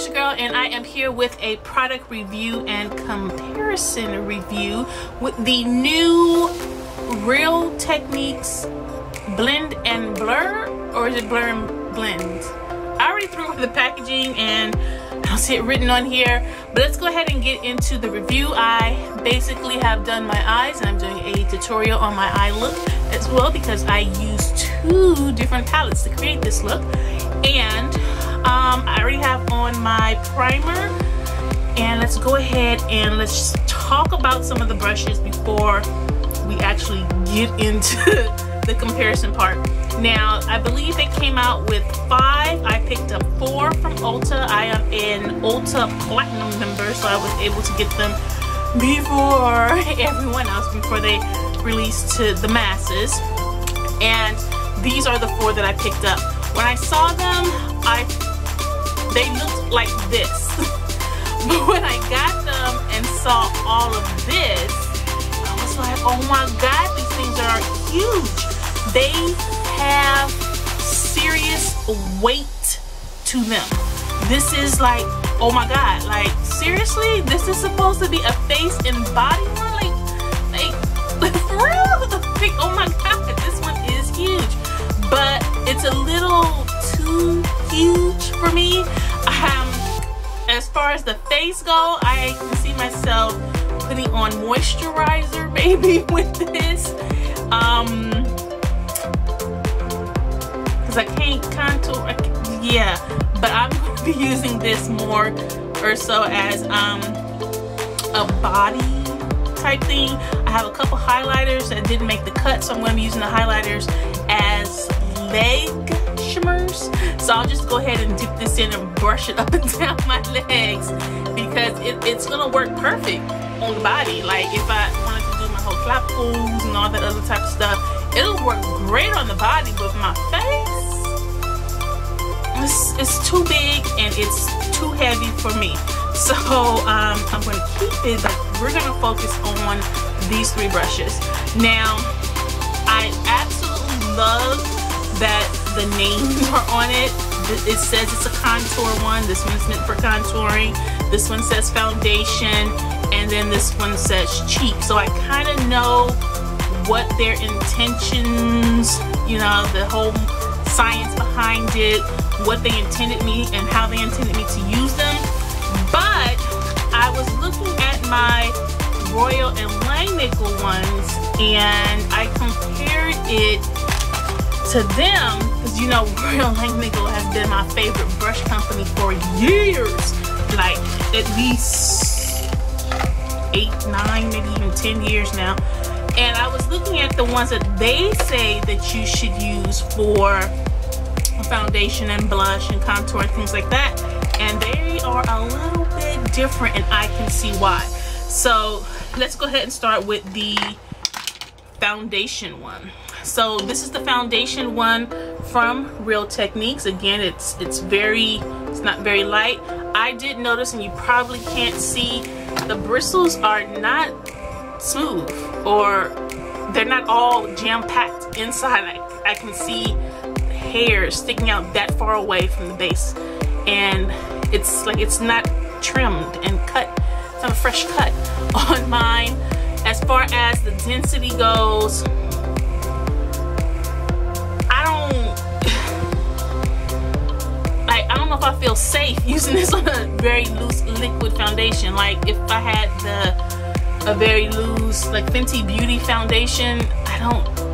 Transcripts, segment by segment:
your girl, and I am here with a product review and comparison review with the new Real Techniques Blend and Blur, or is it Blur and Blend? I already threw away the packaging and I don't see it written on here, but let's go ahead and get into the review. I basically have done my eyes and I'm doing a tutorial on my eye look as well because I used 2 different palettes to create this look. And I already have on my primer, and let's go ahead and let's talk about some of the brushes before we actually get into the comparison part. Now, I believe they came out with 5. I picked up 4 from Ulta. I am an Ulta Platinum member, so I was able to get them before everyone else, before they released to the masses. And these are the 4 that I picked up. When I saw them, they looked like this. But when I got them and saw all of this, I was like, oh my god, these things are huge. They have serious weight to them. This is like, oh my god, like seriously, this is supposed to be a face and body one? Like for real? Like, oh my god, this one is huge. But it's a little too huge for me. As far as the face go, I can see myself putting on moisturizer maybe with this. Because I can't contour, yeah. But I'm going to be using this more or so as a body type thing. I have a couple highlighters that didn't make the cut, so I'm going to be using the highlighters as leg shimmers. So I'll just go ahead and dip this in and brush it up and down my legs because it's gonna work perfect on the body. Like if I wanted to do my whole clapfuls and all that other type of stuff, it'll work great on the body. But my face, it's too big and it's too heavy for me. So I'm gonna keep it, but we're gonna focus on these 3 brushes. Now, I absolutely love that the names are on it. It says it's a contour one. This one's meant for contouring. This one says foundation, and then this one says cheek. So I kind of know what their intentions, you know, the whole science behind it, what they intended me and how they intended me to use them. But I was looking at my Royal and Langnickel ones and I compared it to them, because you know Royal Langnickel has been my favorite brush company for years, like at least 8, 9, maybe even 10 years now. And I was looking at the ones that they say that you should use for foundation and blush and contour and things like that, and they are a little bit different, and I can see why. So let's go ahead and start with the foundation one. So this is the foundation one from Real Techniques. Again, it's not very light. I did notice, and you probably can't see, the bristles are not smooth, or they're not all jam-packed inside. I can see hair sticking out that far away from the base, and it's like it's not trimmed and cut. It's not a fresh cut on mine. As far as the density goes, I don't know if I feel safe using this on a very loose liquid foundation. Like if I had a very loose like Fenty Beauty foundation,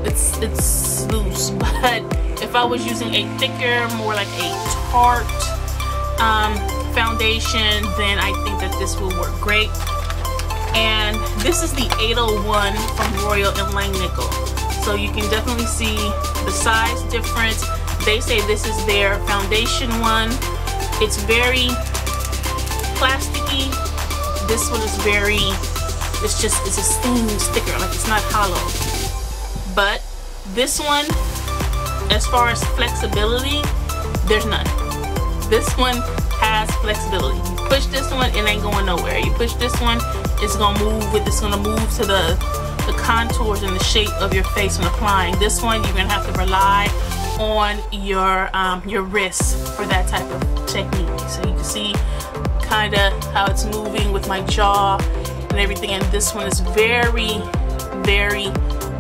it's loose. But if I was using a thicker, more like a tart foundation, then I think that this will work great. And this is the 801 from Royal and Langnickel. So you can definitely see the size difference. They say this is their foundation one. It's very plasticky. This one is very, it's a steam sticker, like it's not hollow. But this one, as far as flexibility, there's none. This one has flexibility. You push this one, it ain't going nowhere. You push this one, it's gonna move to the contours and the shape of your face when applying. This one, you're gonna have to rely on your wrist for that type of technique. So you can see kind of how it's moving with my jaw and everything, and this one is very, very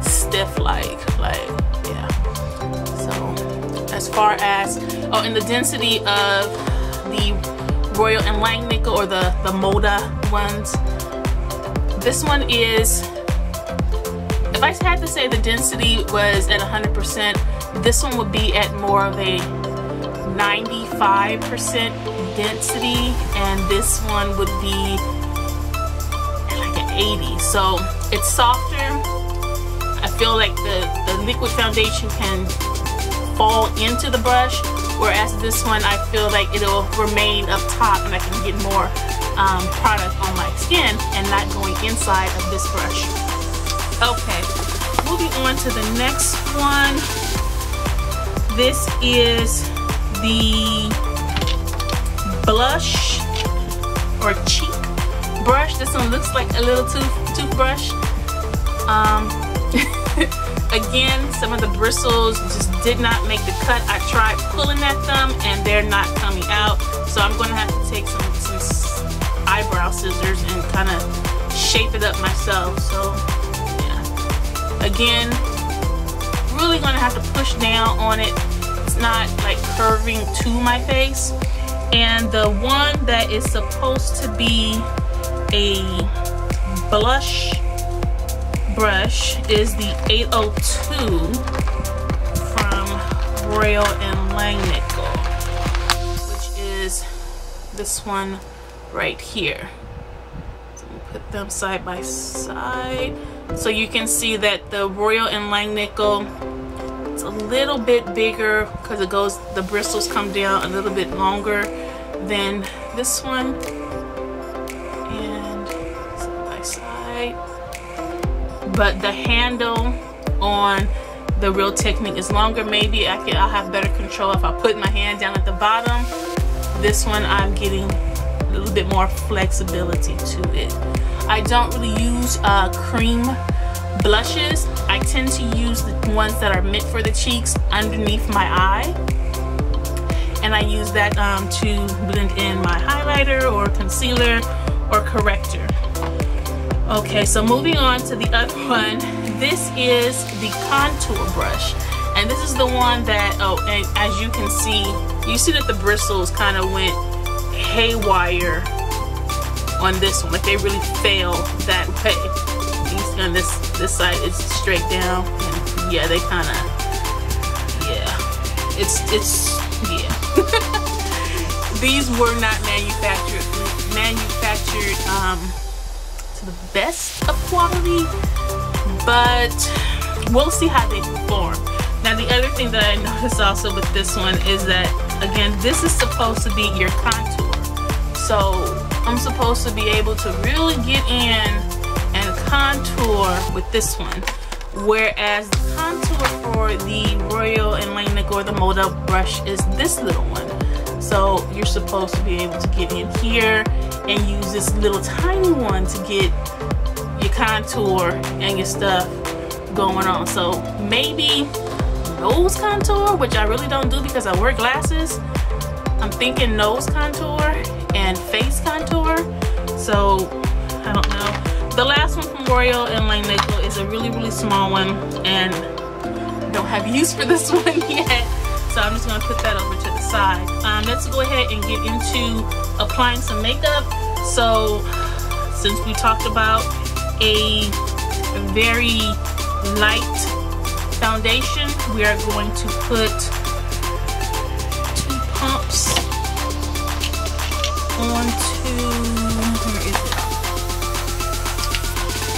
stiff, like yeah. So as far as and the density of the Royal and Langnickel, or the Moda ones, this one is, if I had to say the density was at 100%, this one would be at more of a 95% density, and this one would be like an 80. So it's softer. I feel like the liquid foundation can fall into the brush, whereas this one I feel like it'll remain up top and I can get more product on my skin and not going inside of this brush. Okay, moving on to the next one. This is the blush or cheek brush. This one looks like a little toothbrush. Again, some of the bristles just did not make the cut. I tried pulling at them and they're not coming out, so I'm going to have to take some eyebrow scissors and kind of shape it up myself. So yeah, again, really going to have to push down on it. It's not like curving to my face. And the one that is supposed to be a blush brush is the 802 from Royal and Langnickel, which is this one right here. So we'll put them side by side so you can see that the Royal and Langnickel, it's a little bit bigger because it goes, the bristles come down a little bit longer than this one, and side by side. But the handle on the Real Technique is longer. Maybe I'll have better control if I put my hand down at the bottom. This one I'm getting a little bit more flexibility to it. I don't really use cream blushes. I tend to use the ones that are meant for the cheeks underneath my eye, and I use that to blend in my highlighter or concealer or corrector. Okay, so moving on to the other one. This is the contour brush, and this is the one that, and as you can see, you see that the bristles kind of went haywire on this one, like they really fell that way. On this side it's straight down, and yeah, they kind of, yeah, it's yeah. These were not manufactured to the best of quality, but we'll see how they perform. Now the other thing that I noticed also with this one is that, again, this is supposed to be your contour, so I'm supposed to be able to really get in and contour with this one, whereas the contour for the Royal and Langnickel or the Moda brush is this little one. So you're supposed to be able to get in here and use this little tiny one to get your contour and your stuff going on. So maybe nose contour, which I really don't do because I wear glasses. I'm thinking nose contour and face contour. So I don't know. The last one from Royal and Langnickel is a really, really small one, and I don't have use for this one yet. So I'm just going to put that over to the side. Let's go ahead and get into applying some makeup. So since we talked about a very light foundation, we are going to put 2 pumps onto, where is it?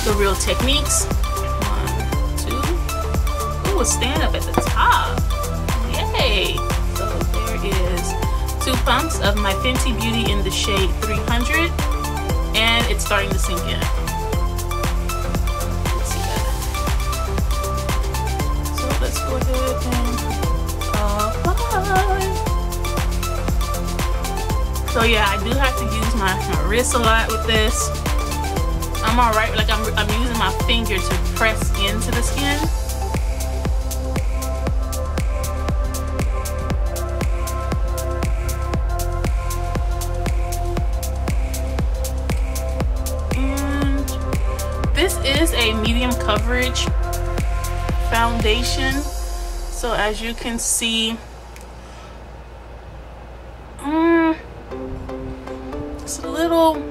The Real Techniques. 1, 2. Ooh, stand up at the top. Yay! So there is 2 pumps of my Fenty Beauty in the shade 300, and it's starting to sink in. Let's see that. So let's go ahead and apply. So yeah, I do have to use my wrist a lot with this. I'm alright, like I'm using my finger to press into the skin. coverage foundation. So as you can see, it's a little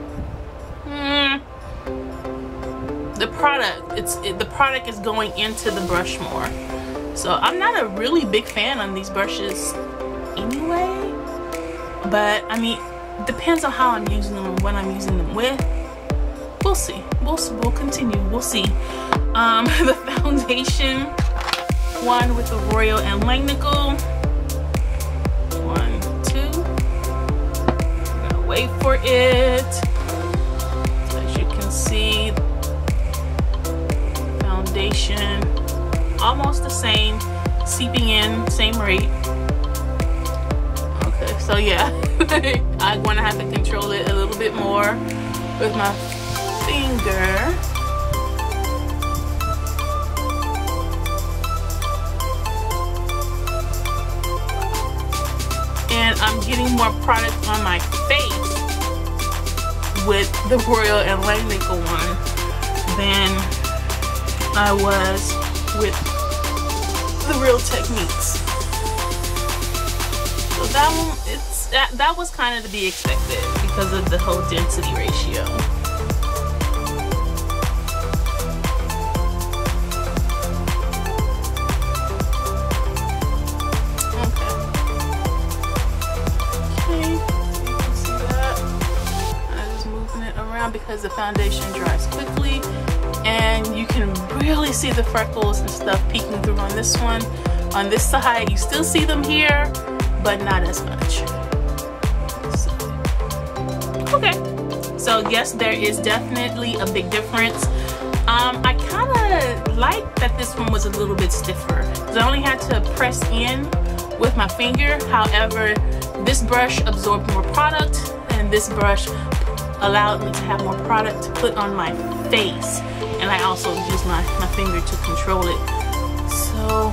the product is going into the brush more. So I'm not a really big fan on these brushes anyway, but I mean, depends on how I'm using them and what I'm using them with. We'll see. We'll continue. We'll see. The foundation one with the Royal and Langnickel. 1, 2. I'm gonna wait for it. So as you can see, foundation almost the same, seeping in, same rate. Okay, so yeah, I'm gonna have to control it a little bit more with my finger. And I'm getting more product on my face with the Royal and Langnickel one than I was with the Real Techniques. So that one, that was kind of to be expected because of the whole density ratio. Because the foundation dries quickly, and you can really see the freckles and stuff peeking through on this one. On this side, you still see them here, but not as much. So, okay, so yes, there is definitely a big difference. I kind of like that this one was a little bit stiffer, because I only had to press in with my finger. However, this brush absorbed more product, and this brush allowed me to have more product to put on my face, and I also use my finger to control it. So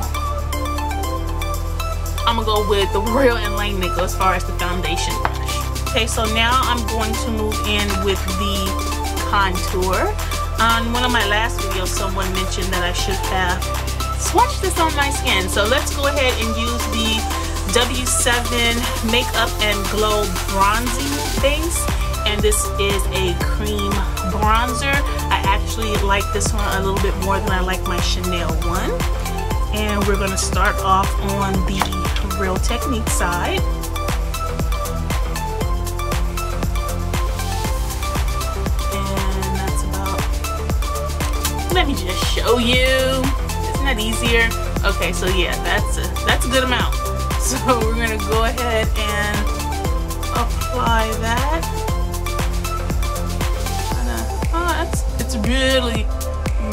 I'm gonna go with the Royal and Langnickel as far as the foundation brush. Okay, so now I'm going to move in with the contour. On one of my last videos, someone mentioned that I should have swatched this on my skin, so let's go ahead and use the W7 Makeup and Glow Bronzing Base. And this is a cream bronzer. I actually like this one a little bit more than I like my Chanel one. And we're gonna start off on the Real Technique side. And that's about, let me just show you. Isn't that easier? Okay, so yeah, that's a good amount. So we're gonna go ahead and apply that. It's really,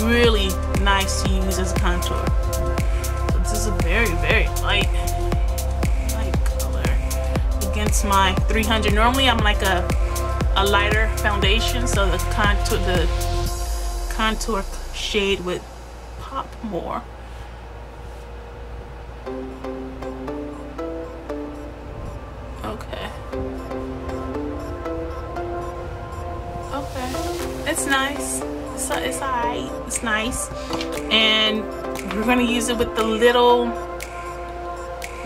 really nice to use as a contour. So this is a very, very light color against my 300. Normally I'm like a lighter foundation, so the contour shade would pop more. It's nice. It's alright. It's nice. And we're gonna use it with the little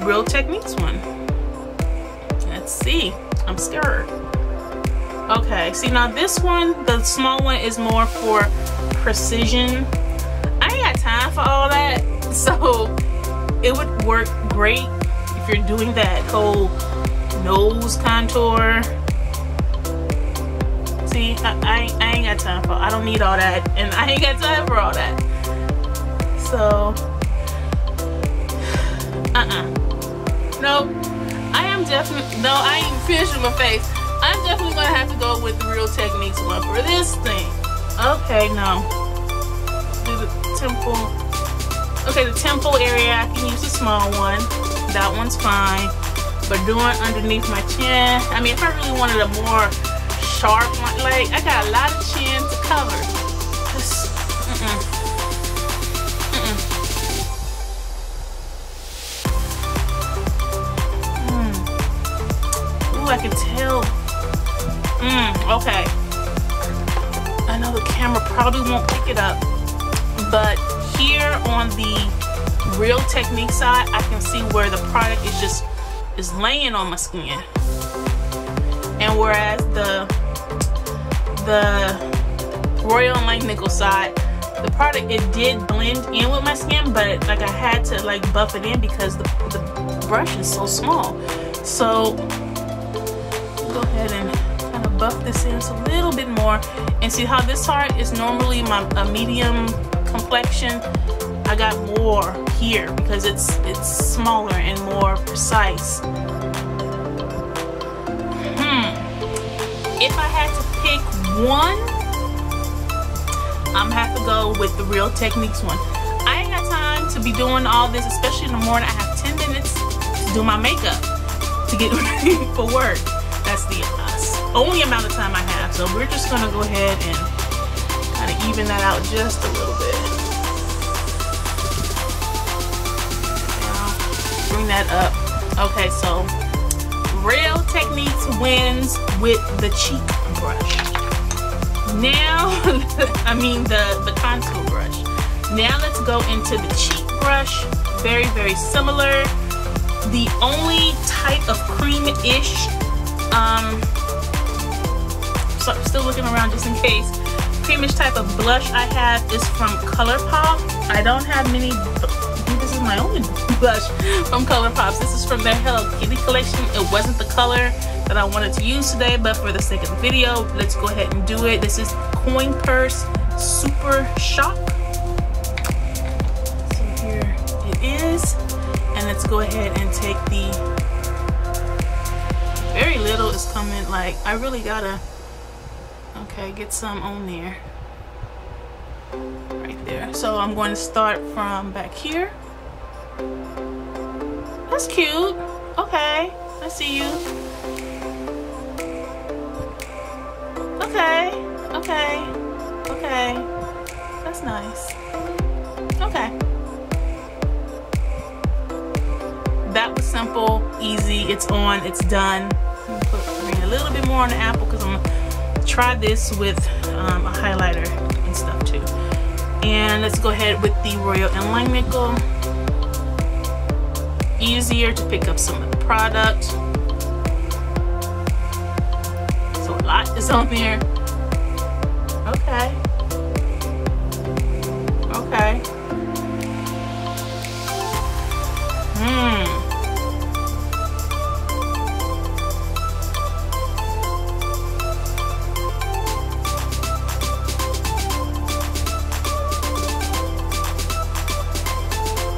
Real Techniques one. Let's see. I'm scared. Okay, see now this one, the small one, is more for precision. I ain't got time for all that. So it would work great if you're doing that whole nose contour. See, I ain't got time for, I don't need all that, and I ain't got time for all that. So, nope. I am definitely, no, I ain't finished with my face. I'm definitely gonna have to go with the Real Techniques one for this thing. Okay, no. Do the temple. Okay, the temple area, I can use a small one. That one's fine. But doing underneath my chin, I mean, if I really wanted a more sharp one, like I got a lot of chin to cover. Just, Ooh, I can tell. Okay. I know the camera probably won't pick it up, but here on the Real Technique side, I can see where the product is laying on my skin. And whereas the Royal and Langnickel side, the product, it did blend in with my skin, but like I had to like buff it in because the brush is so small. So go ahead and kind of buff this in a little bit more, and see how this side is normally a medium complexion. I got more here because it's smaller and more precise. If I had to pick one, I'm gonna have to go with the Real Techniques one. I ain't got time to be doing all this, especially in the morning. I have 10 minutes to do my makeup, to get ready for work. That's the only amount of time I have. So we're just gonna go ahead and kind of even that out just a little bit. Now, bring that up. Okay, so Real Techniques wins with the cheek brush. Now, I mean the contour brush. Now let's go into the cheek brush. Very, very similar. The only type of cream-ish, so I'm still looking around just in case, creamish type of blush I have is from ColourPop. I don't have many. This is my only blush from ColourPop. This is from their Hello Kitty collection. It wasn't the color that I wanted to use today, but for the sake of the video, let's go ahead and do it. This is Coin Purse Super Shock. So here it is, and let's go ahead and take the very little is coming. Like I really gotta get some on there, right there. So I'm going to start from back here. That's cute. Okay, I see you. Okay, that's nice. Okay, that was simple, easy. It's on, it's done. Bring a little bit more on the apple because I'm gonna try this with a highlighter and stuff too. And let's go ahead with the Royal and Langnickel. Easier to pick up some of the product. So a lot is on there. Okay.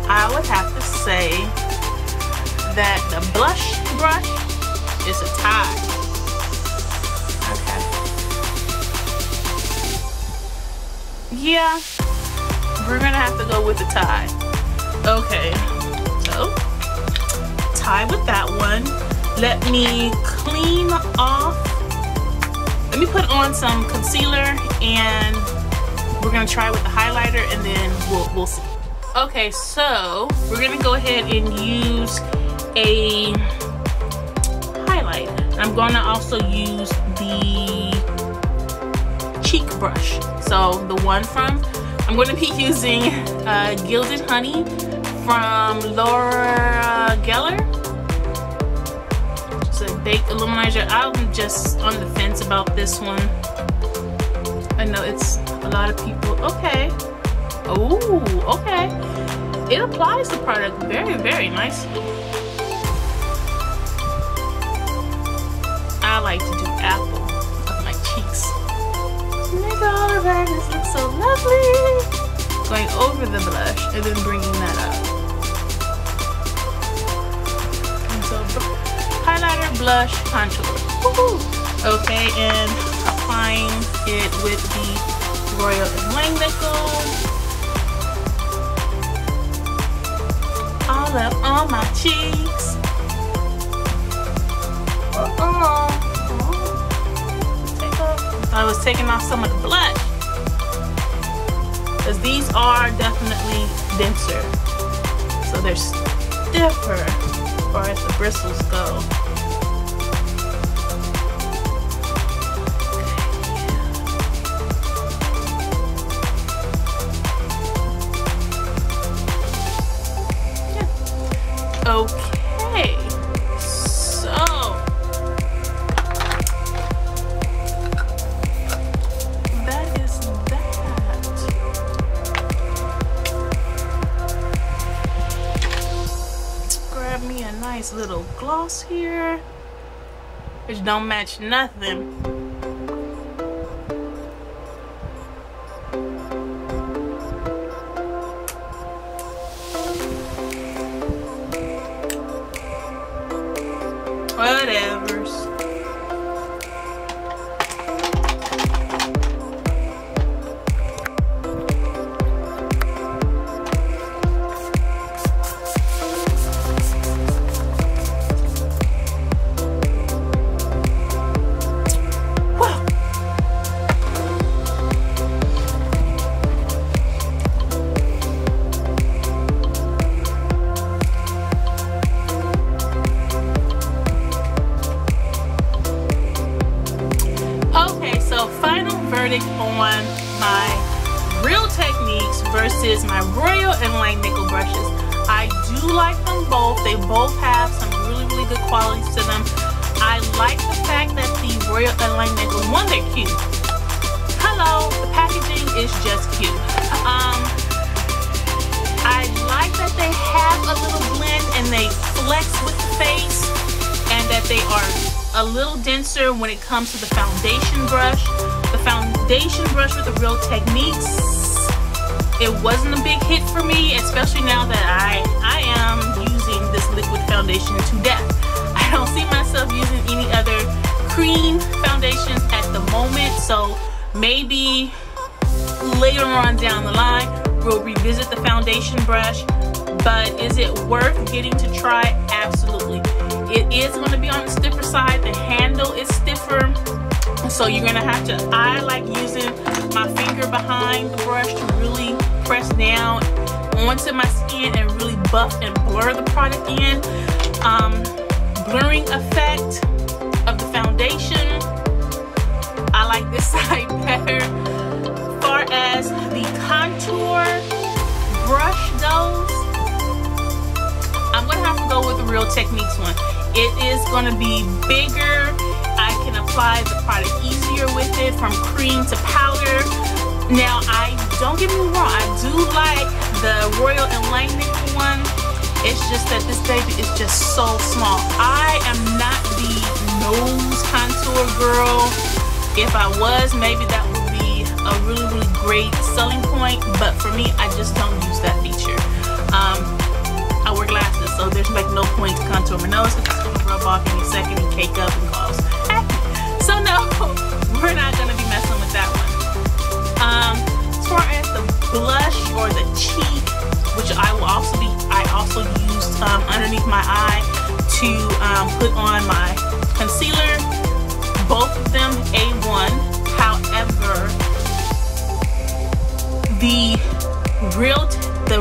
I would have to say that the blush brush is a tie. Yeah, we're gonna have to go with the tie. Okay, so tie with that one. Let me clean off. Let me put on some concealer, and we're gonna try with the highlighter, and then we'll see. Okay, so we're gonna go ahead and use a highlight. I'm gonna also use the cheek brush. So the one from, I'm going to be using Gilded Honey from Laura Geller. It's a baked illuminizer. I'm just on the fence about this one. I know it's a lot of people. Okay. Oh, okay. It applies the product very, very nicely. I like to do apple of my cheeks. Make all of that. This looks so lovely. Going over the blush and then bringing that up. And so highlighter, blush, contour. Okay, and applying it with the Royal and Langnickel. All up on my cheeks. I was taking off some of the blush because these are definitely denser, so they're stiffer as far as the bristles go. gloss here, which don't match nothing. Whatevers. On my Real Techniques versus my Royal and Light Nickel brushes. I do like them both. They both have some really good qualities to them. I like the fact that the Royal and Light Nickel, one, they're cute. Hello, the packaging is just cute. I like that they have a little blend and they flex with the face, and that they are a little denser when it comes to the foundation brush. The foundation brush with the Real Techniques, it wasn't a big hit for me, especially now that I am using this liquid foundation to death. I don't see myself using any other cream foundations at the moment, so maybe later on down the line we'll revisit the foundation brush. But is it worth getting to try? Absolutely. It is going to be on the stiffer side. The handle is stiffer, so you're gonna have to, I like using my finger behind the brush to really press down onto my skin and really buff and blur the product in. Blurring effect of the foundation, I like this side better. As far as the contour brush goes, I'm gonna have to go with the Real Techniques one. It is gonna be bigger. I can apply the product easier with it, from cream to powder. Now, don't get me wrong, I do like the Royal and Light Nickel one. It's just that this baby is just so small. I am not the nose contour girl. If I was, maybe that would be a really great selling point, but for me, I just don't use that feature. I wear glasses, so there's like no point to contour my nose because it's gonna rub off any second and cake up and cause acne. So no, we're not gonna be messing with that one. As far as the blush or the cheek, which I also used underneath my eye to put on my concealer. Both of them A1. However, the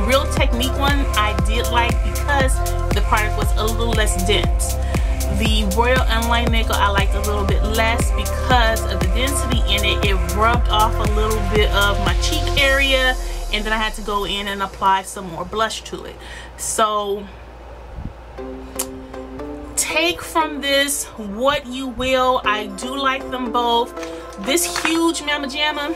Real Technique one I did like because the product was a little less dense. The Royal and Light Nickel I liked a little bit less because of the density in it. It rubbed off a little bit of my cheek area, and then I had to go in and apply some more blush to it. So take from this what you will. I do like them both. This huge Mama Jamma,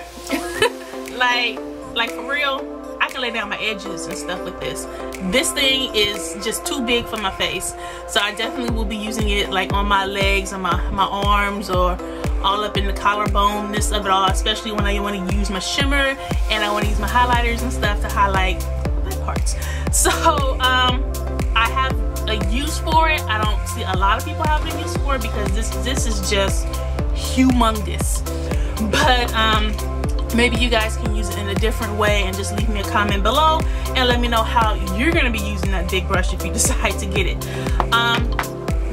like for real, I can lay down my edges and stuff with this. This thing is just too big for my face, so I definitely will be using it like on my legs and my arms, or all up in the collarbone-ness of it all, especially when I want to use my shimmer and I want to use my highlighters and stuff to highlight my parts. So I have a use for it. I don't see a lot of people having a use for it because this is just humongous. But maybe you guys can use it in a different way, and just leave me a comment below and let me know how you're going to be using that big brush if you decide to get it.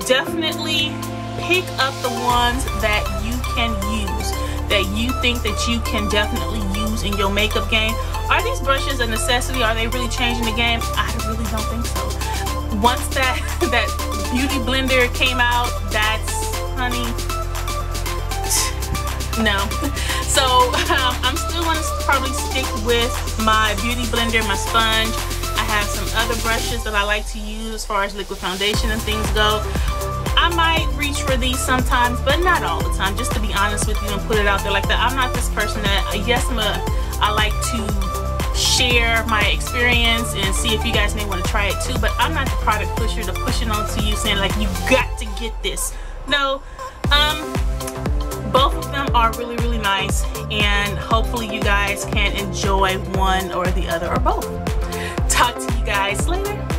Definitely pick up the ones that you can use, that you think that you can definitely use in your makeup game. Are these brushes a necessity? Are they really changing the game? I really don't think so. Once that beauty blender came out, that's, honey, no. So I'm still going to probably stick with my beauty blender, my sponge. I have some other brushes that I like to use as far as liquid foundation and things go. I might reach for these sometimes, but not all the time, just to be honest with you and put it out there like that. I'm not this person that, yes, I like to share my experience and see if you guys may want to try it too, but I'm not the product pusher to push it onto you saying like you got to get this. No, both of them are really, really nice, and hopefully you guys can enjoy one or the other or both. Talk to you guys later.